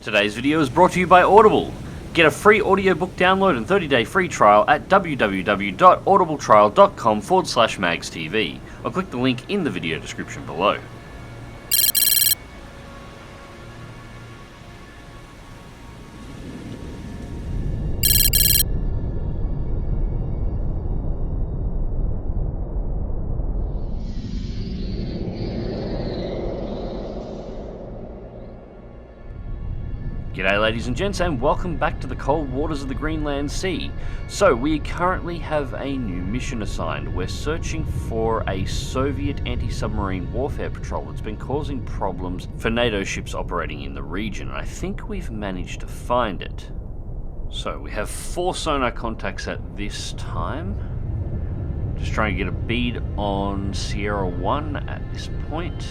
Today's video is brought to you by Audible. Get a free audiobook download and 30-day free trial at www.audibletrial.com/MagzTV or click the link in the video description below. G'day ladies and gents, and welcome back to the cold waters of the Greenland Sea. So we currently have a new mission assigned. We're searching for a Soviet anti-submarine warfare patrol that's been causing problems for NATO ships operating in the region. I think we've managed to find it. So we have 4 sonar contacts at this time. Just trying to get a bead on Sierra 1 at this point.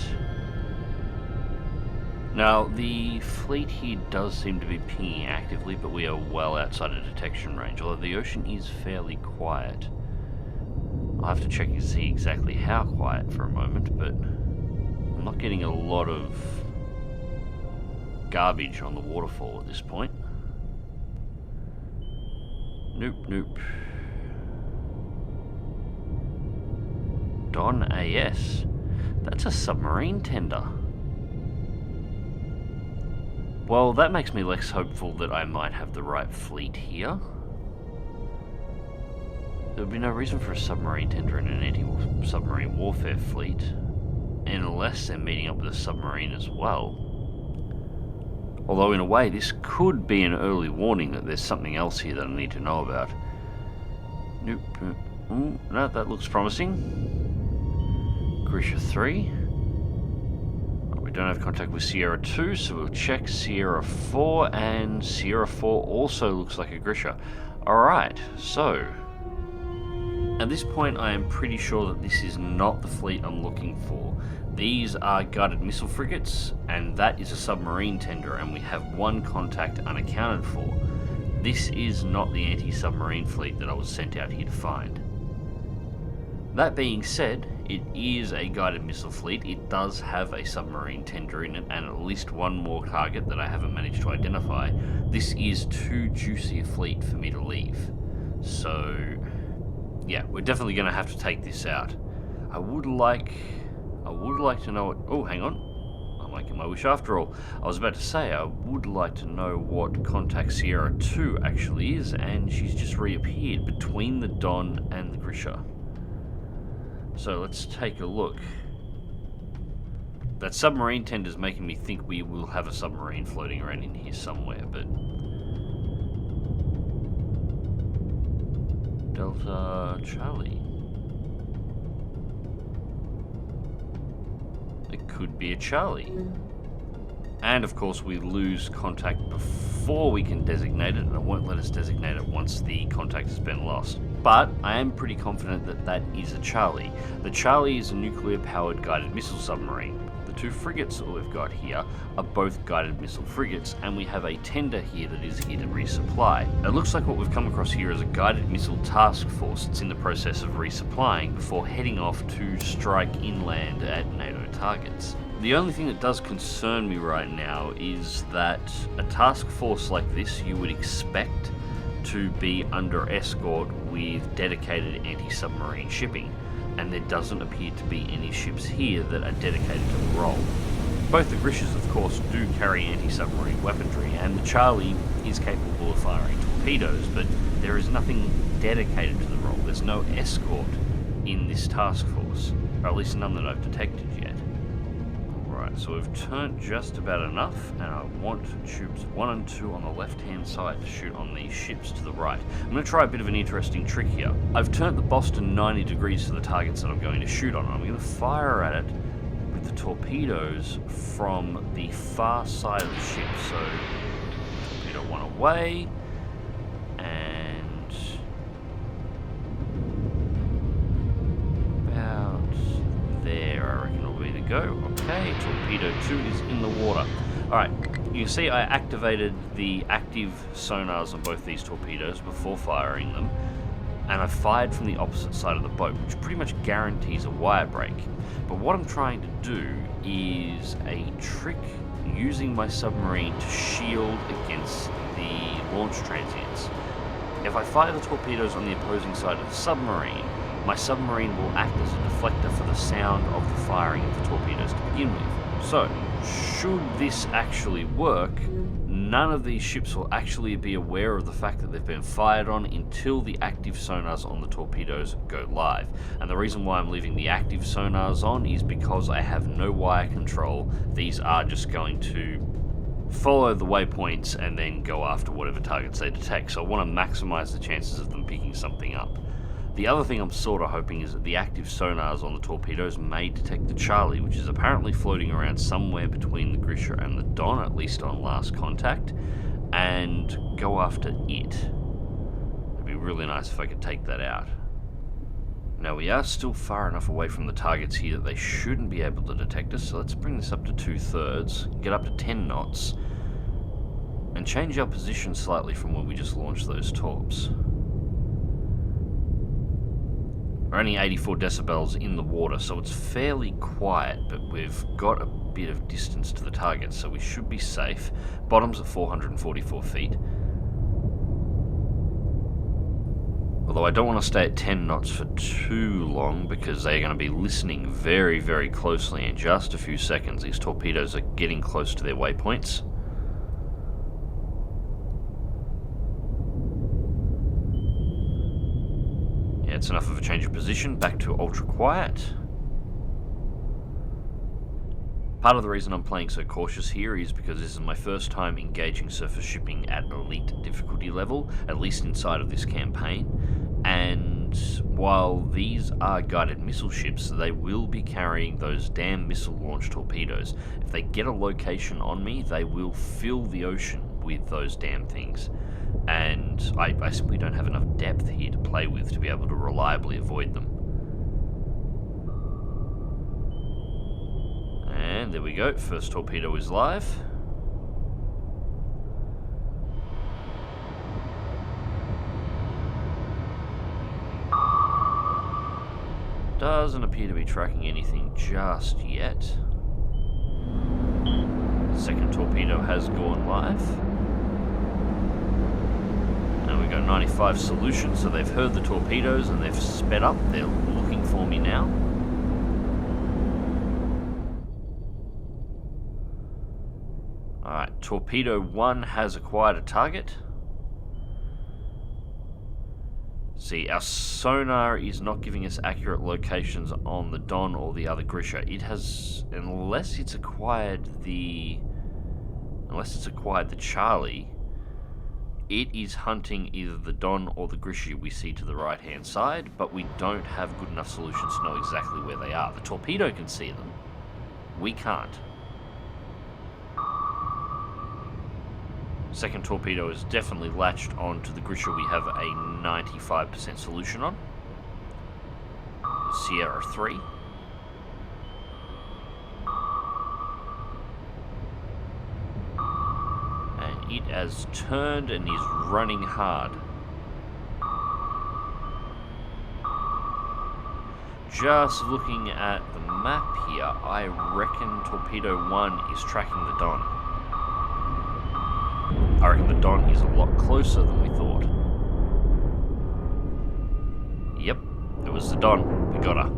Now, the fleet here does seem to be pinging actively, but we are well outside of detection range, although the ocean is fairly quiet. I'll have to check and see exactly how quiet for a moment, but I'm not getting a lot of garbage on the waterfall at this point. Nope. Don AS? That's a submarine tender. Well, that makes me less hopeful that I might have the right fleet here. There would be no reason for a submarine tender in an anti-submarine warfare fleet, unless they're meeting up with a submarine as well. Although in a way, this could be an early warning that there's something else here that I need to know about. Nope. Ooh, no, that looks promising. GRISHA 3. Don't have contact with Sierra 2, so we'll check Sierra 4, and Sierra 4 also looks like a GRISHA. Alright, so at this point I am pretty sure that this is not the fleet I'm looking for. These are guided missile frigates, and that is a submarine tender, and we have 1 contact unaccounted for. This is not the anti-submarine fleet that I was sent out here to find. That being said, it is a guided missile fleet. It does have a submarine tender in it and at least 1 more target that I haven't managed to identify. This is too juicy a fleet for me to leave. So, yeah, we're definitely going to have to take this out. I would like to know what... Oh, hang on. I'm making my wish after all. I was about to say, I would like to know what contact Sierra 2 actually is, and she's just reappeared between the Don and the GRISHA. So let's take a look. That submarine tender is making me think we will have a submarine floating around in here somewhere, but... Delta Charlie. It could be a Charlie. And of course we lose contact before we can designate it, and it won't let us designate it once the contact has been lost. But I am pretty confident that that is a Charlie. The Charlie is a nuclear-powered guided missile submarine. The 2 frigates that we've got here are both guided missile frigates, and we have a tender here that is here to resupply. It looks like what we've come across here is a guided missile task force that's in the process of resupplying before heading off to strike inland at NATO targets. The only thing that does concern me right now is that a task force like this you would expect to be under escort with dedicated anti-submarine shipping, and there doesn't appear to be any ships here that are dedicated to the role. Both the GRISHAs of course do carry anti-submarine weaponry, and the Charlie is capable of firing torpedoes, but there is nothing dedicated to the role. There's no escort in this task force, or at least none that I've detected yet. Alright, so we've turned just about enough, and I want tubes 1 and 2 on the left-hand side to shoot on these ships to the right. I'm going to try a bit of an interesting trick here. I've turned the Boston 90 degrees to the targets that I'm going to shoot on. I'm going to fire at it with the torpedoes from the far side of the ship. So, torpedo 1 away, and about there I reckon will be the go. Okay, torpedo 2 is in the water. Alright, you can see I activated the active sonars on both these torpedoes before firing them, and I fired from the opposite side of the boat, which pretty much guarantees a wire break. But what I'm trying to do is a trick using my submarine to shield against the launch transients. If I fire the torpedoes on the opposing side of the submarine, my submarine will act as a deflector for the sound of the firing of the torpedoes to begin with. So, should this actually work, none of these ships will actually be aware of the fact that they've been fired on until the active sonars on the torpedoes go live. And the reason why I'm leaving the active sonars on is because I have no wire control. These are just going to follow the waypoints and then go after whatever targets they detect. So I want to maximize the chances of them picking something up. The other thing I'm sort of hoping is that the active sonars on the torpedoes may detect the Charlie, which is apparently floating around somewhere between the Grisha and the Don, at least on last contact, and go after it. It'd be really nice if I could take that out. Now we are still far enough away from the targets here that they shouldn't be able to detect us, so let's bring this up to 2/3, get up to 10 knots, and change our position slightly from where we just launched those torps. We're only 84 decibels in the water, so it's fairly quiet, but we've got a bit of distance to the target, so we should be safe. Bottom's at 444 feet. Although I don't want to stay at 10 knots for too long, because they're going to be listening very, very closely in just a few seconds. These torpedoes are getting close to their waypoints. It's enough of a change of position, back to ultra quiet. Part of the reason I'm playing so cautious here is because this is my first time engaging surface shipping at elite difficulty level, at least inside of this campaign. And while these are guided missile ships, they will be carrying those damn missile launch torpedoes. If they get a location on me, they will fill the ocean with those damn things. And I simply don't have enough depth here to play with to be able to reliably avoid them. And there we go, first torpedo is live. Doesn't appear to be tracking anything just yet. Second torpedo has gone live. And we've got 95 solutions, so they've heard the torpedoes and they've sped up. They're looking for me now. Alright, torpedo 1 has acquired a target. See, our sonar is not giving us accurate locations on the Don or the other Grisha. It has, unless it's acquired the Charlie, it is hunting either the Don or the Grisha we see to the right hand side, but we don't have good enough solutions to know exactly where they are. The torpedo can see them, we can't. Second torpedo is definitely latched onto the Grisha we have a 95% solution on. Sierra 3. And it has turned and is running hard. Just looking at the map here, I reckon torpedo 1 is tracking the Don. I reckon the Don is a lot closer than we thought. Yep, it was the Don. We got her.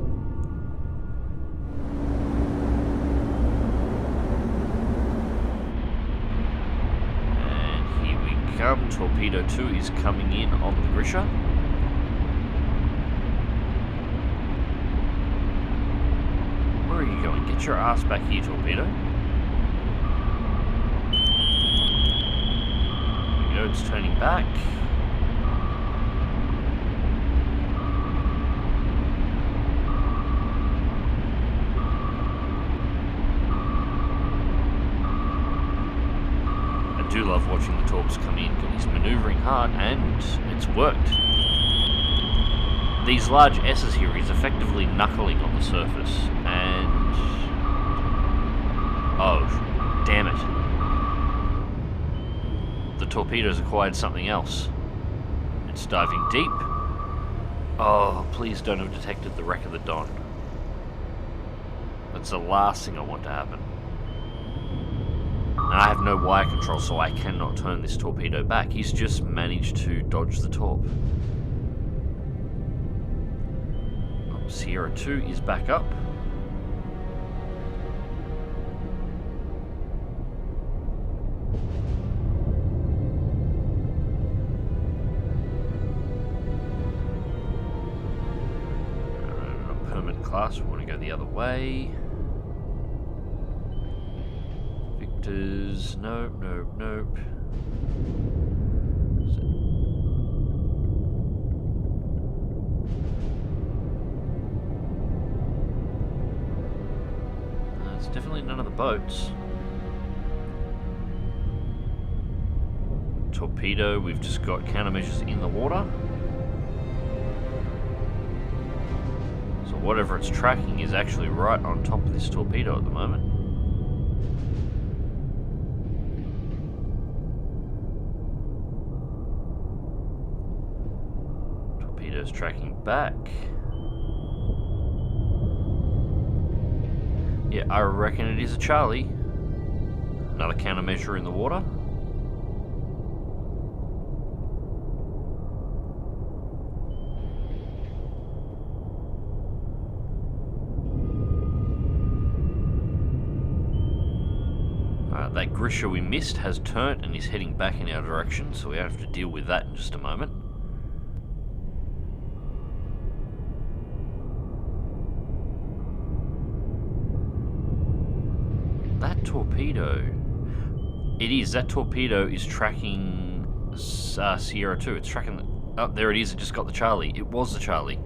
And here we come. Torpedo 2 is coming in on the Grisha. Where are you going? Get your ass back here, torpedo. It's turning back. I do love watching the torps come in, but he's manoeuvring hard and it's worked. These large S's here, he's effectively knuckling on the surface and... oh, damn it. The torpedoes acquired something else. It's diving deep. Oh, please don't have detected the wreck of the Don. That's the last thing I want to happen. And I have no wire control, so I cannot turn this torpedo back. He's just managed to dodge the torp. Oh, Sierra 2 is back up. Class, we want to go the other way. Victors, nope, nope, nope. It's definitely none of the boats. Torpedo, we've just got countermeasures in the water. Whatever it's tracking is actually right on top of this torpedo at the moment. Torpedo's tracking back. Yeah, I reckon it is a Charlie. Another countermeasure in the water. That GRISHA we missed has turned and is heading back in our direction, so we have to deal with that in just a moment. That torpedo... that torpedo is tracking Sierra 2. It's tracking... Oh, there it is, it just got the Charlie. It was the Charlie.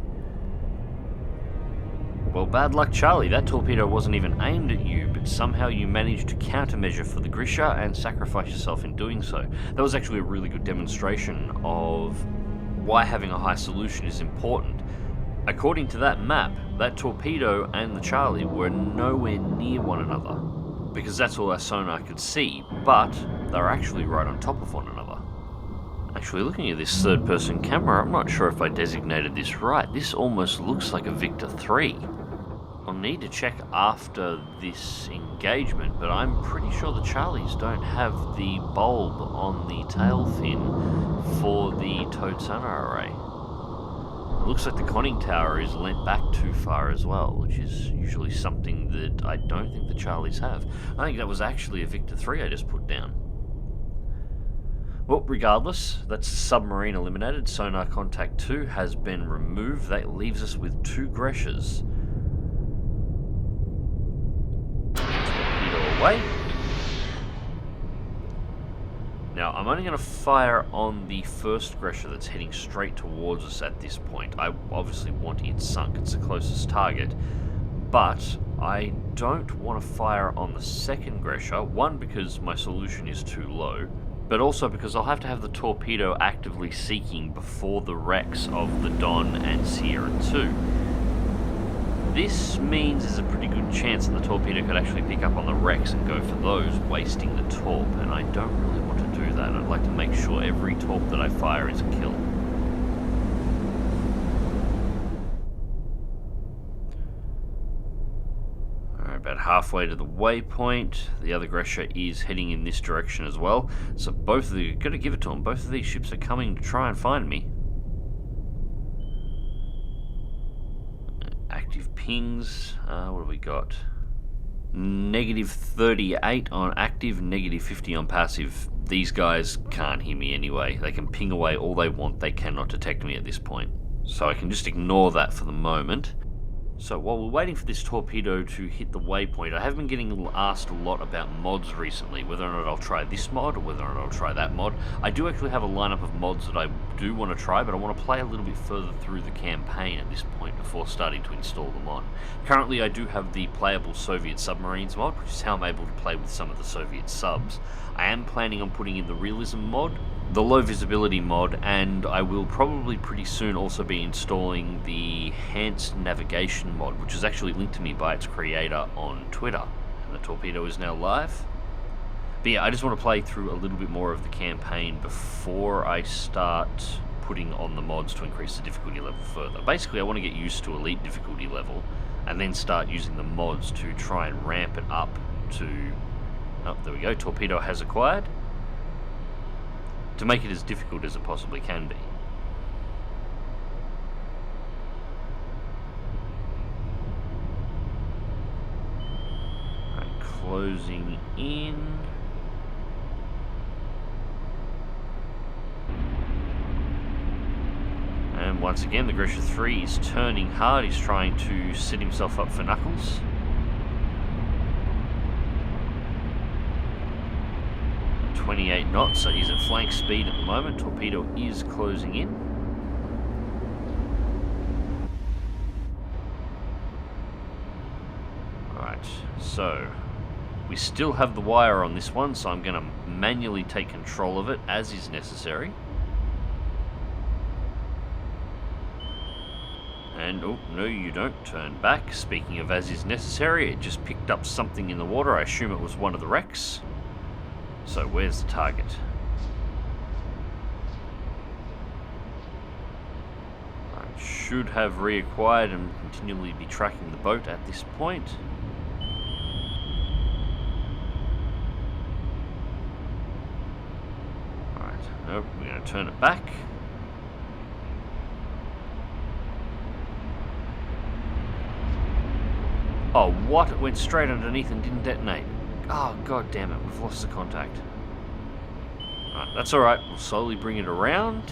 Well, bad luck, Charlie. That torpedo wasn't even aimed at you, but somehow you managed to countermeasure for the GRISHA and sacrifice yourself in doing so. That was actually a really good demonstration of why having a high solution is important. According to that map, that torpedo and the Charlie were nowhere near one another, because that's all our sonar could see, but they're actually right on top of one another. Actually, looking at this third-person camera, I'm not sure if I designated this right. This almost looks like a Victor 3. I'll need to check after this engagement, but I'm pretty sure the Charlies don't have the bulb on the tail fin for the towed sonar array. It looks like the conning tower is lent back too far as well, which is usually something that I don't think the Charlies have. I think that was actually a Victor 3 I just put down. Well, regardless, that's Submarine eliminated. Sonar Contact 2 has been removed. That leaves us with 2 GRISHAs. Torpedo away. Now, I'm only going to fire on the first GRISHA that's heading straight towards us at this point. I obviously want it sunk. It's the closest target. But I don't want to fire on the second GRISHA. One, because my solution is too low, but also because I'll have to have the torpedo actively seeking before the wrecks of the Don and Sierra 2. This means there's a pretty good chance that the torpedo could actually pick up on the wrecks and go for those, wasting the torp, and I don't really want to do that. I'd like to make sure every torp that I fire is a kill. About halfway to the waypoint. The other GRISHA is heading in this direction as well. So both of the, gotta give it to them, both of these ships are coming to try and find me. Active pings, what have we got? -38 on active, -50 on passive. These guys can't hear me anyway. They can ping away all they want, they cannot detect me at this point. So I can just ignore that for the moment. So while we're waiting for this torpedo to hit the waypoint, I have been getting asked a lot about mods recently, whether or not I'll try this mod or whether or not I'll try that mod. I do actually have a lineup of mods that I do want to try, but I want to play a little bit further through the campaign at this point before starting to install them on. Currently I do have the playable Soviet submarines mod, which is how I'm able to play with some of the Soviet subs. I am planning on putting in the realism mod, the low visibility mod, and I will probably pretty soon also be installing the enhanced navigation mod, which is actually linked to me by its creator on Twitter. And the torpedo is now live. But yeah, I just want to play through a little bit more of the campaign before I start putting on the mods to increase the difficulty level further. Basically, I want to get used to elite difficulty level and then start using the mods to try and ramp it up to Oh, there we go. Torpedo has acquired. To make it as difficult as it possibly can be. Right, closing in. And once again, the Grisha 3 is turning hard. He's trying to set himself up for knuckles. At 28 knots, so he's at flank speed at the moment. Torpedo is closing in. Alright, so we still have the wire on this one, so I'm going to manually take control of it as is necessary. And, oh, no you don't, turn back. Speaking of as is necessary, it just picked up something in the water. I assume it was one of the wrecks. So where's the target? I should have reacquired and continually be tracking the boat at this point. Alright, nope, we're going to turn it back. Oh, what? It went straight underneath and didn't detonate. Oh, god damn it, we've lost the contact. Alright, that's alright. We'll slowly bring it around.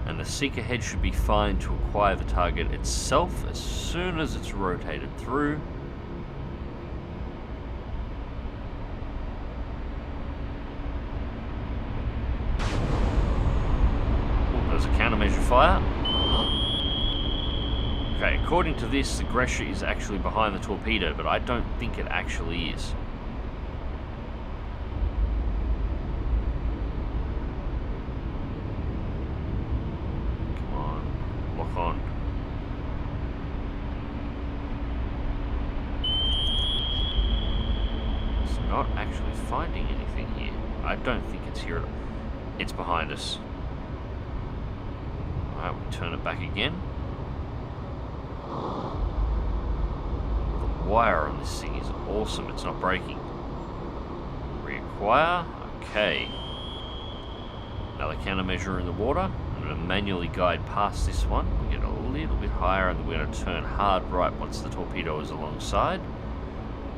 And the seeker head should be fine to acquire the target itself as soon as it's rotated through. Oh, there's a countermeasure fire. Okay, according to this, the GRISHA is actually behind the torpedo, but I don't think it actually is. Come on, lock on. It's not actually finding anything here. I don't think it's here at all. It's behind us. Alright, we turn it back again. The wire on this thing is awesome, it's not breaking. Reacquire, okay. Another countermeasure in the water. I'm going to manually guide past this one. We get a little bit higher and we're going to turn hard right once the torpedo is alongside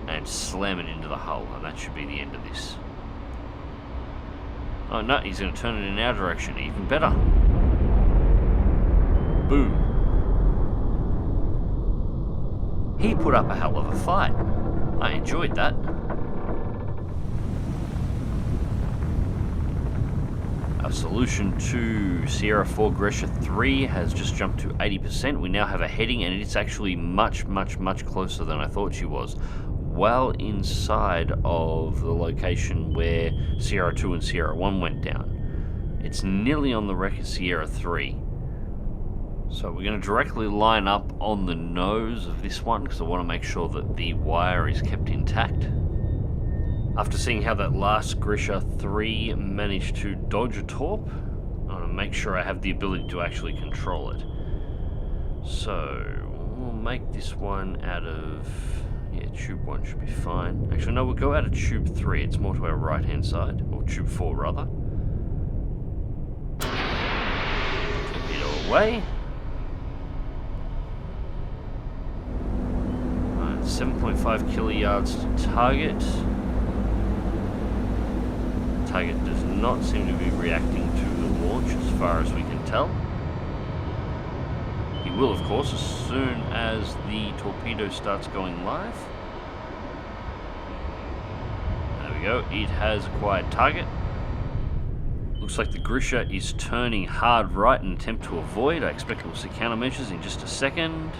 and slam it into the hull, and that should be the end of this. Oh no, he's going to turn it in our direction, even better. Boom. He put up a hell of a fight. I enjoyed that. Our solution to Sierra 4 Grisha 3 has just jumped to 80%. We now have a heading and it's actually much closer than I thought she was. Well inside of the location where Sierra 2 and Sierra 1 went down. It's nearly on the wreck of Sierra 3. So we're going to directly line up on the nose of this one because I want to make sure that the wire is kept intact. After seeing how that last Grisha 3 managed to dodge a torp, I want to make sure I have the ability to actually control it. So we'll make this one out of, yeah, tube 1 should be fine. Actually no, we'll go out of tube 3, it's more to our right hand side, or tube 4 rather. Torpedo away. 7.5 kiloyards to target. Target does not seem to be reacting to the launch as far as we can tell. He will, of course, as soon as the torpedo starts going live. There we go, it has acquired target. Looks like the Grisha is turning hard right in an attempt to avoid. I expect we'll see countermeasures in just a second.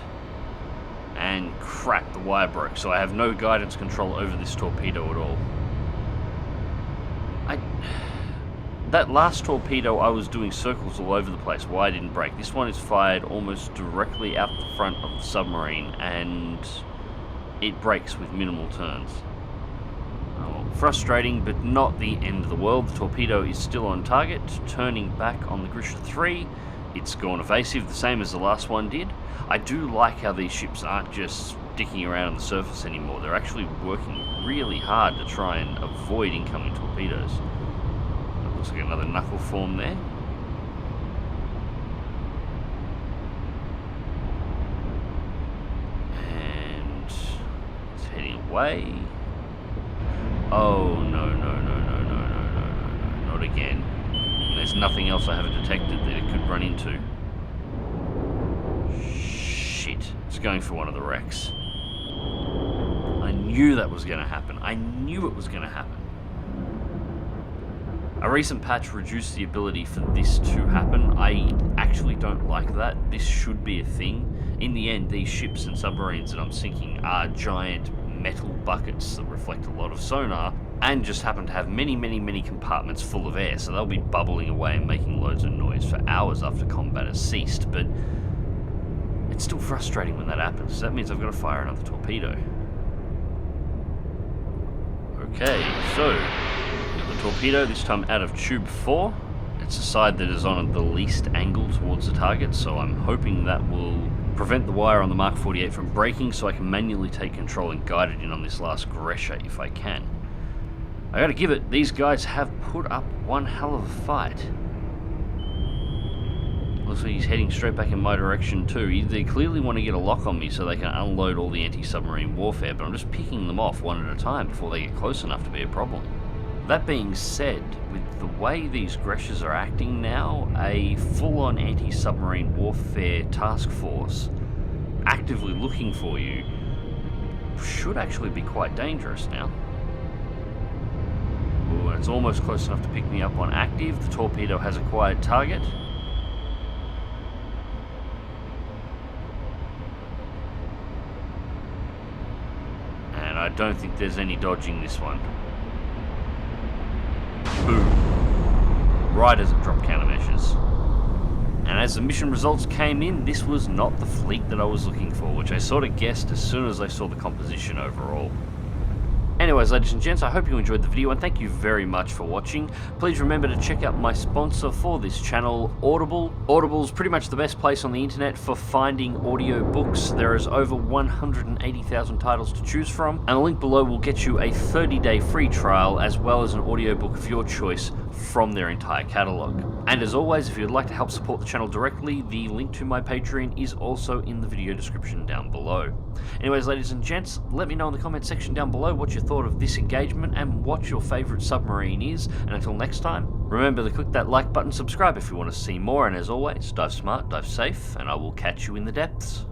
And crap, the wire broke, so I have no guidance control over this torpedo at all. That last torpedo, I was doing circles all over the place. Why didn't break? This one is fired almost directly out the front of the submarine, and it breaks with minimal turns. Oh, frustrating, but not the end of the world. The torpedo is still on target, turning back on the Grisha 3. It's gone evasive, the same as the last one did. I do like how these ships aren't just dicking around on the surface anymore. They're actually working really hard to try and avoid incoming torpedoes. Looks like another knuckle form there. And it's heading away. Oh, no, not again. And there's nothing else I haven't detected that it could run into. Shit, it's going for one of the wrecks. I knew that was going to happen. I knew it was going to happen. A recent patch reduced the ability for this to happen. I actually don't like that. This should be a thing. In the end, these ships and submarines that I'm sinking are giant metal buckets that reflect a lot of sonar and just happen to have many compartments full of air, so they'll be bubbling away and making loads of noise for hours after combat has ceased, but it's still frustrating when that happens. That means I've got to fire another torpedo. Okay, so the torpedo, this time out of tube 4. It's the side that is on the least angle towards the target, so I'm hoping that will prevent the wire on the Mark 48 from breaking so I can manually take control and guide it in on this last GRISHA if I can. I gotta give it, these guys have put up one hell of a fight. Looks like he's heading straight back in my direction too. They clearly want to get a lock on me so they can unload all the anti-submarine warfare, but I'm just picking them off one at a time before they get close enough to be a problem. That being said, with the way these GRISHAs are acting now, a full-on anti-submarine warfare task force actively looking for you should actually be quite dangerous now. Ooh, and it's almost close enough to pick me up on active. The torpedo has acquired target. And I don't think there's any dodging this one. Boom. Right as it dropped countermeasures. And as the mission results came in, this was not the fleet that I was looking for, which I sort of guessed as soon as I saw the composition overall. Anyways, ladies and gents, I hope you enjoyed the video and thank you very much for watching. Please remember to check out my sponsor for this channel, Audible. Audible's pretty much the best place on the internet for finding audio books. There is over 180,000 titles to choose from, and the link below will get you a 30-day free trial as well as an audiobook of your choice from their entire catalogue. And as always, if you'd like to help support the channel directly, the link to my Patreon is also in the video description down below. Anyways, ladies and gents, let me know in the comment section down below what you thought of this engagement and what your favourite submarine is. And until next time, remember to click that like button, subscribe if you want to see more, and as always, dive smart, dive safe, and I will catch you in the depths.